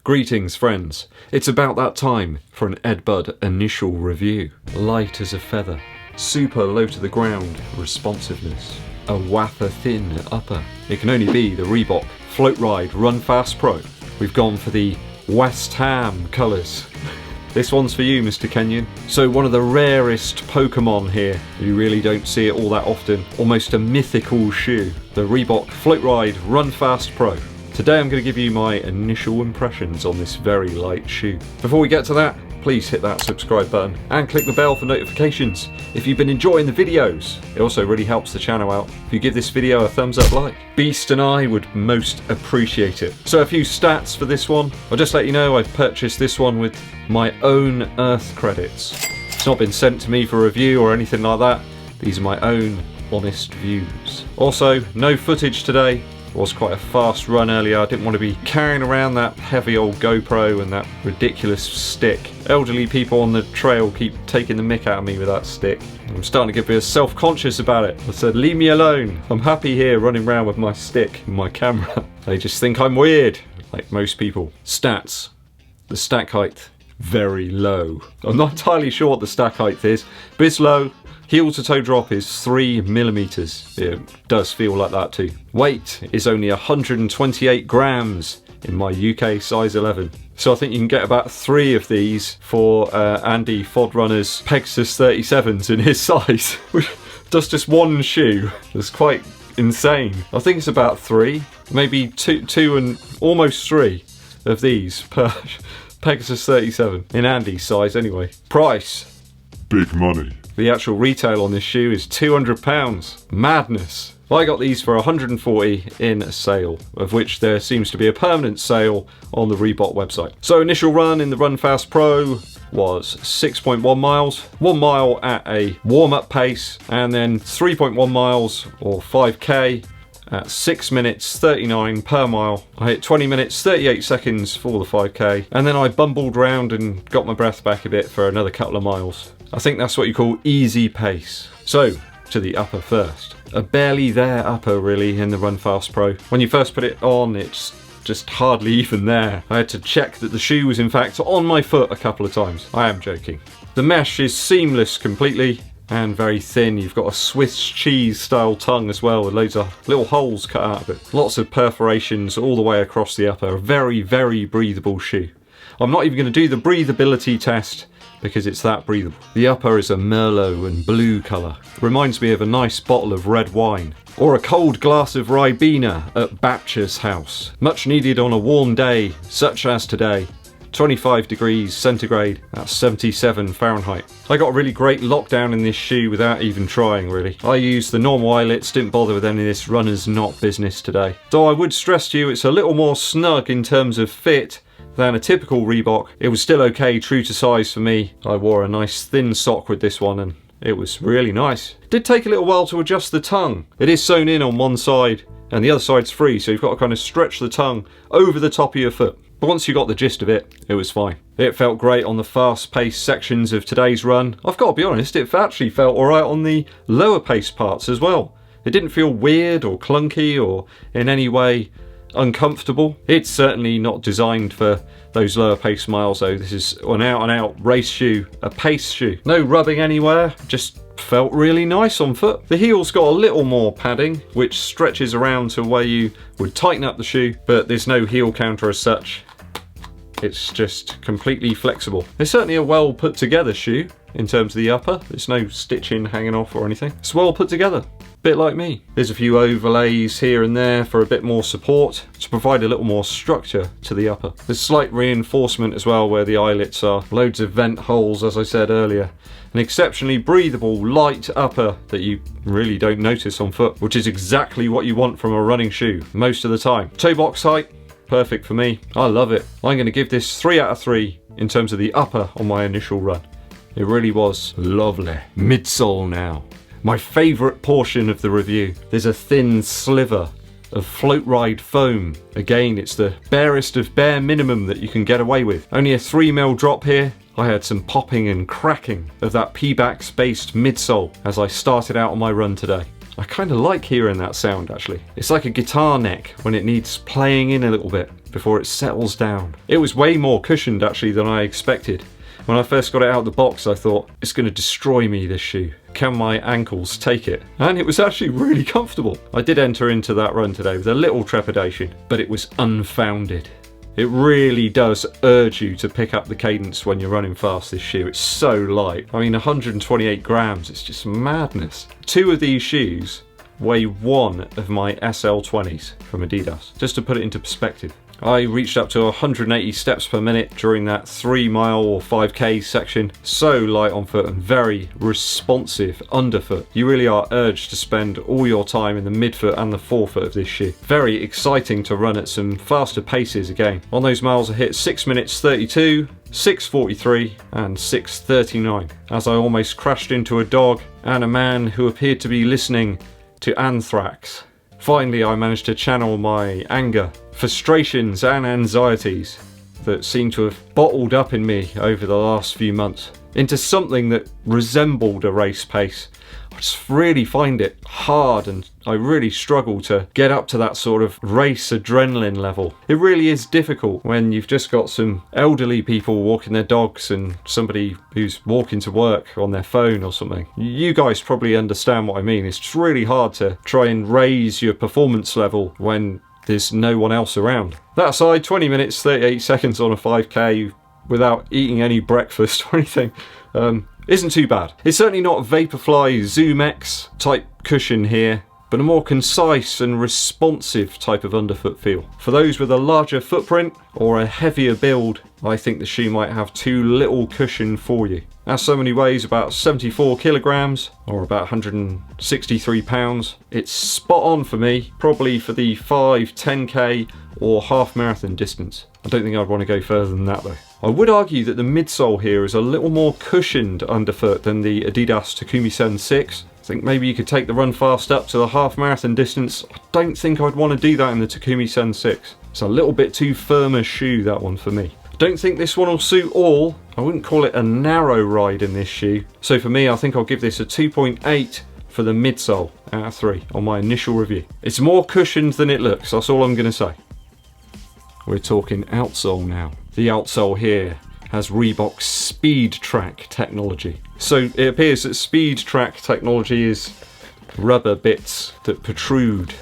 Greetings friends, it's about that time for an EDDBUD initial review. Light as a feather, super low to the ground responsiveness, a wafer thin upper. It can only be the Reebok Floatride Run Fast Pro. We've gone for the West Ham colours. This one's for you, Mr. Kenyon. So one of the rarest Pokemon here. You really don't see it all that often. Almost a mythical shoe. The Reebok Floatride Run Fast Pro. Today I'm going to give you my initial impressions on this very light shoe. Before we get to that, please hit that subscribe button and click the bell for notifications if you've been enjoying the videos. It also really helps the channel out if you give this video a thumbs up like. Beast and I would most appreciate it. So a few stats for this one. I'll just let you know I've purchased this one with my own Earth credits. It's not been sent to me for review or anything like that. These are my own honest views. Also, no footage today. It was quite a fast run earlier. I didn't want to be carrying around that heavy old GoPro and that ridiculous stick. Elderly people on the trail keep taking the mick out of me with that stick. I'm starting to get a bit self-conscious about it. I said, leave me alone. I'm happy here running around with my stick and my camera. They just think I'm weird, like most people. Stats. The stack height, very low. I'm not entirely sure what the stack height is, but it's low. Heel to toe drop is 3mm. It does feel like that too. Weight is only 128 grams in my UK size 11. So I think you can get about 3 of these for Andy Fodrunner's Pegasus 37s in his size. That's just one shoe. It's quite insane. I think it's about 3, maybe two and almost 3 of these per Pegasus 37 in Andy's size anyway. Price. Big money. The actual retail on this shoe is £200. Madness. I got these for 140 in a sale, of which there seems to be a permanent sale on the Reebok website. So initial run in the Run Fast Pro was 6.1 miles, 1 mile at a warm-up pace, and then 3.1 miles or 5k at 6 minutes 39 per mile. I hit 20 minutes 38 seconds for the 5k, and then I bumbled round and got my breath back a bit for another couple of miles. I think that's what you call easy pace. So, to the upper first. A barely there upper really in the Run Fast Pro. When you first put it on, it's just hardly even there. I had to check that the shoe was in fact on my foot a couple of times. I am joking. The mesh is seamless completely and very thin. You've got a Swiss cheese style tongue as well with loads of little holes cut out of it. Lots of perforations all the way across the upper. A very, very breathable shoe. I'm not even going to do the breathability test because it's that breathable. The upper is a Merlot and blue colour. Reminds me of a nice bottle of red wine. Or a cold glass of Ribena at Batcher's house. Much needed on a warm day, such as today. 25 degrees centigrade, that's 77 Fahrenheit. I got a really great lockdown in this shoe without even trying really. I used the normal eyelets, didn't bother with any of this runner's knot business today. Though I would stress to you it's a little more snug in terms of fit than a typical Reebok. It was still okay, true to size for me. I wore a nice thin sock with this one and it was really nice. It did take a little while to adjust the tongue. It is sewn in on one side and the other side's free, so you've got to kind of stretch the tongue over the top of your foot. But once you got the gist of it, it was fine. It felt great on the fast-paced sections of today's run. I've got to be honest, it actually felt alright on the lower pace parts as well. It didn't feel weird or clunky or in any way uncomfortable. It's certainly not designed for those lower pace miles though. This is an out and out race shoe, a pace shoe. No rubbing anywhere, just felt really nice on foot. The heel's got a little more padding which stretches around to where you would tighten up the shoe, but there's no heel counter as such. It's just completely flexible. It's certainly a well put together shoe in terms of the upper. There's no stitching hanging off or anything. It's well put together. Bit like me. There's a few overlays here and there for a bit more support to provide a little more structure to the upper. There's slight reinforcement as well where the eyelets are. Loads of vent holes as I said earlier. An exceptionally breathable, light upper that you really don't notice on foot, which is exactly what you want from a running shoe most of the time. Toe box height, perfect for me. I love it. I'm going to give this 3 out of 3 in terms of the upper on my initial run. It really was lovely. Midsole now. My favourite portion of the review. There's a thin sliver of Floatride foam. Again, it's the barest of bare minimum that you can get away with. Only a 3mm drop here. I had some popping and cracking of that P-Bax based midsole as I started out on my run today. I kind of like hearing that sound actually. It's like a guitar neck when it needs playing in a little bit. before it settles down. It was way more cushioned actually than I expected. When I first got it out of the box, I thought, it's going to destroy me, this shoe. Can my ankles take it? And it was actually really comfortable. I did enter into that run today with a little trepidation, but it was unfounded. It really does urge you to pick up the cadence when you're running fast, this shoe. It's so light. I mean, 128 grams, it's just madness. 2 of these shoes weigh 1 of my SL20s from Adidas, just to put it into perspective. I reached up to 180 steps per minute during that 3 mile or 5k section. So light on foot and very responsive underfoot. You really are urged to spend all your time in the midfoot and the forefoot of this shoe. Very exciting to run at some faster paces again. On those miles I hit 6 minutes 32, 6:43 and 6:39 as I almost crashed into a dog and a man who appeared to be listening to Anthrax. Finally, I managed to channel my anger, frustrations and anxieties that seem to have bottled up in me over the last few months into something that resembled a race pace. I just really find it hard, and I really struggle to get up to that sort of race adrenaline level. It really is difficult when you've just got some elderly people walking their dogs and somebody who's walking to work on their phone or something. You guys probably understand what I mean. It's just really hard to try and raise your performance level when there's no one else around. That aside, 20 minutes 38 seconds on a 5k without eating any breakfast or anything isn't too bad. It's certainly not Vaporfly Zoom X type cushion here, but a more concise and responsive type of underfoot feel. For those with a larger footprint or a heavier build, I think the shoe might have too little cushion for you. As somebody weighs about 74 kilograms or about 163 pounds, it's spot on for me, probably for the 5, 10k or half marathon distance. I don't think I'd want to go further than that though. I would argue that the midsole here is a little more cushioned underfoot than the Adidas Takumi Sen 6. I think maybe you could take the run fast up to the half marathon distance. I don't think I'd want to do that in the Takumi Sen 6. It's a little bit too firm a shoe, that one for me. I don't think this one will suit all. I wouldn't call it a narrow ride in this shoe. So for me, I think I'll give this a 2.8 for the midsole out of 3 on my initial review. It's more cushioned than it looks, that's all I'm going to say. We're talking outsole now. The outsole here has Reebok's Speed Track technology. So it appears that Speed Track technology is rubber bits that protrude.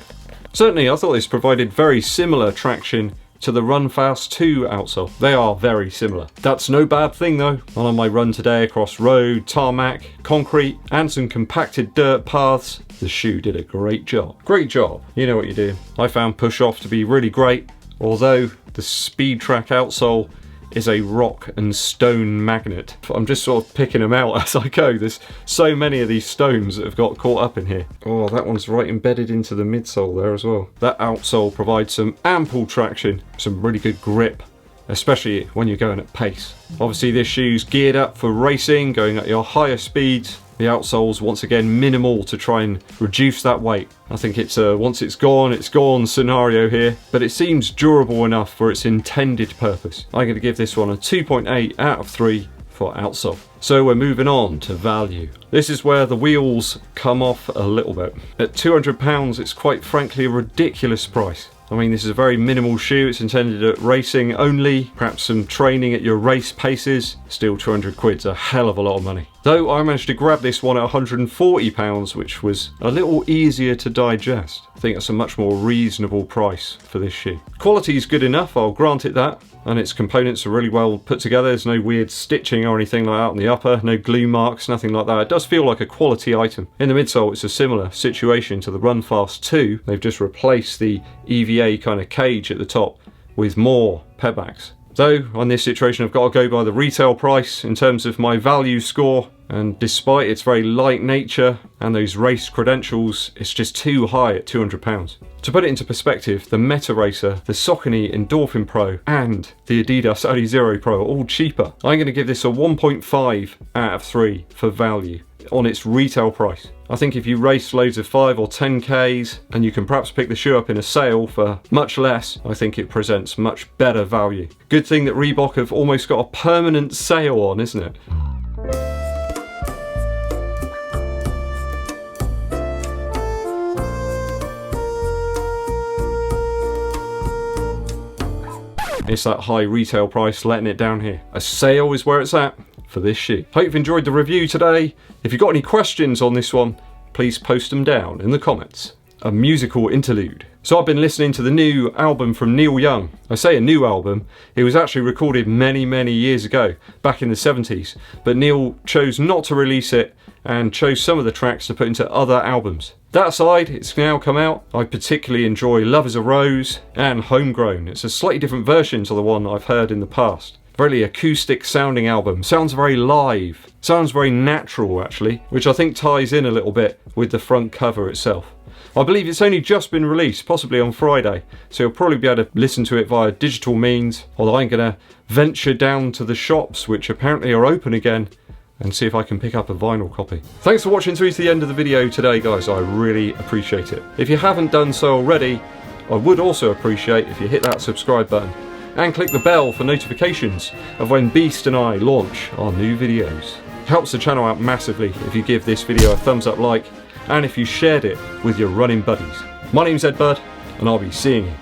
Certainly I thought this provided very similar traction to the Run Fast 2 outsole. They are very similar. That's no bad thing though. On my run today across road, tarmac, concrete and some compacted dirt paths, the shoe did a great job. Great job. You know what you do. I found push off to be really great, although the Speed Track outsole is a rock and stone magnet. I'm just sort of picking them out as I go. There's so many of these stones that have got caught up in here. Oh, that one's right embedded into the midsole there as well. That outsole provides some ample traction, some really good grip, especially when you're going at pace. Obviously this shoe's geared up for racing, going at your higher speeds. The outsole's once again minimal to try and reduce that weight. I think it's a once it's gone scenario here, but it seems durable enough for its intended purpose. I'm going to give this one a 2.8 out of 3 for outsole. So we're moving on to value. This is where the wheels come off a little bit. At £200, it's quite frankly a ridiculous price. I mean, this is a very minimal shoe. It's intended at racing only, perhaps some training at your race paces. Still 200 quid's a hell of a lot of money. Though I managed to grab this one at £140, which was a little easier to digest. I think that's a much more reasonable price for this shoe. Quality is good enough, I'll grant it that. And its components are really well put together. There's no weird stitching or anything like that on the upper, no glue marks, nothing like that. It does feel like a quality item. In the midsole, it's a similar situation to the Run Fast 2. They've just replaced the EVA kind of cage at the top with more pebblebacks. Though, on this situation, I've got to go by the retail price in terms of my value score. And despite its very light nature and those race credentials, it's just too high at £200. To put it into perspective, the Meta Racer, the Saucony Endorphin Pro and the Adidas Adizero Pro are all cheaper. I'm going to give this a 1.5 out of 3 for value on its retail price. I think if you race loads of 5 or 10Ks and you can perhaps pick the shoe up in a sale for much less, I think it presents much better value. Good thing that Reebok have almost got a permanent sale on, isn't it? It's that high retail price letting it down here. A sale is where it's at for this shoe. Hope you've enjoyed the review today. If you've got any questions on this one, please post them down in the comments. A musical interlude. So I've been listening to the new album from Neil Young. I say a new album, it was actually recorded many years ago, back in the 70s, but Neil chose not to release it and chose some of the tracks to put into other albums. That aside, it's now come out. I particularly enjoy Love is a Rose and Homegrown. It's a slightly different version to the one I've heard in the past. Very acoustic sounding album, sounds very live, sounds very natural actually, which I think ties in a little bit with the front cover itself. I believe it's only just been released, possibly on Friday, so you'll probably be able to listen to it via digital means, although I'm going to venture down to the shops, which apparently are open again, and see if I can pick up a vinyl copy. Thanks for watching through to the end of the video today, guys. I really appreciate it. If you haven't done so already, I would also appreciate if you hit that subscribe button and click the bell for notifications of when Beast and I launch our new videos. It helps the channel out massively if you give this video a thumbs up like, and if you shared it with your running buddies. My name's Ed Bud, and I'll be seeing you